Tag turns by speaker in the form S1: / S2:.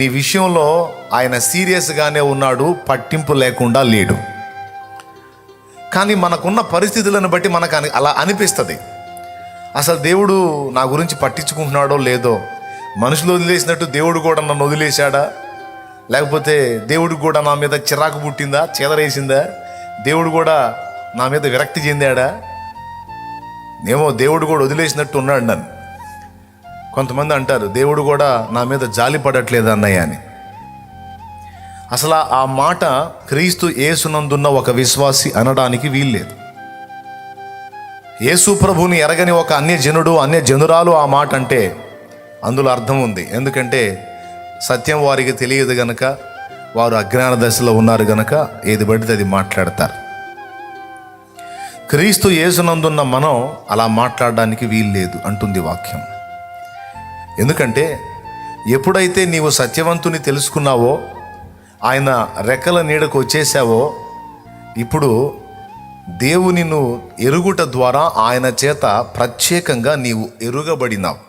S1: ఈ విషయంలో ఆయన సీరియస్గానే ఉన్నాడు, పట్టింపు లేకుండా లేడు. కానీ మనకున్న పరిస్థితులను బట్టి మనకు అలా అనిపిస్తుంది. అసలు దేవుడు నా గురించి పట్టించుకుంటున్నాడో లేదో, మనుషులు వదిలేసినట్టు దేవుడు కూడా నన్ను వదిలేశాడా, లేకపోతే దేవుడికి కూడా నా మీద చిరాకు పుట్టిందా, చెదరేసిందా, దేవుడు కూడా నా మీద విరక్తి చెందాడా, ఏమో దేవుడు కూడా వదిలేసినట్టు ఉన్నాడు నన్ను. కొంతమంది అంటారు దేవుడు కూడా నా మీద జాలి పడట్లేదు అన్నయ్య అని. అసలు ఆ మాట క్రీస్తు యేసునందున్న ఒక విశ్వాసి అనడానికి వీల్లేదు. యేసు ప్రభుని ఎరగని ఒక అన్యజనురాలు ఆ మాట అంటే అందులో అర్థం ఉంది. ఎందుకంటే సత్యం వారికి తెలియదు గనక, వారు అజ్ఞాన దశలో ఉన్నారు గనక ఏది పడితే అది మాట్లాడతారు. క్రీస్తు యేసునందున్న మనం అలా మాట్లాడడానికి వీల్లేదు అంటుంది వాక్యం. ఎందుకంటే ఎప్పుడైతే నీవు సత్యవంతుని తెలుసుకున్నావో, ఆయన రెక్కల నీడకు వచ్చేసావో, ఇప్పుడు దేవుని నువ్వు ఎరుగుట ద్వారా ఆయన చేత ప్రత్యేకంగా నీవు ఎరుగబడినావు.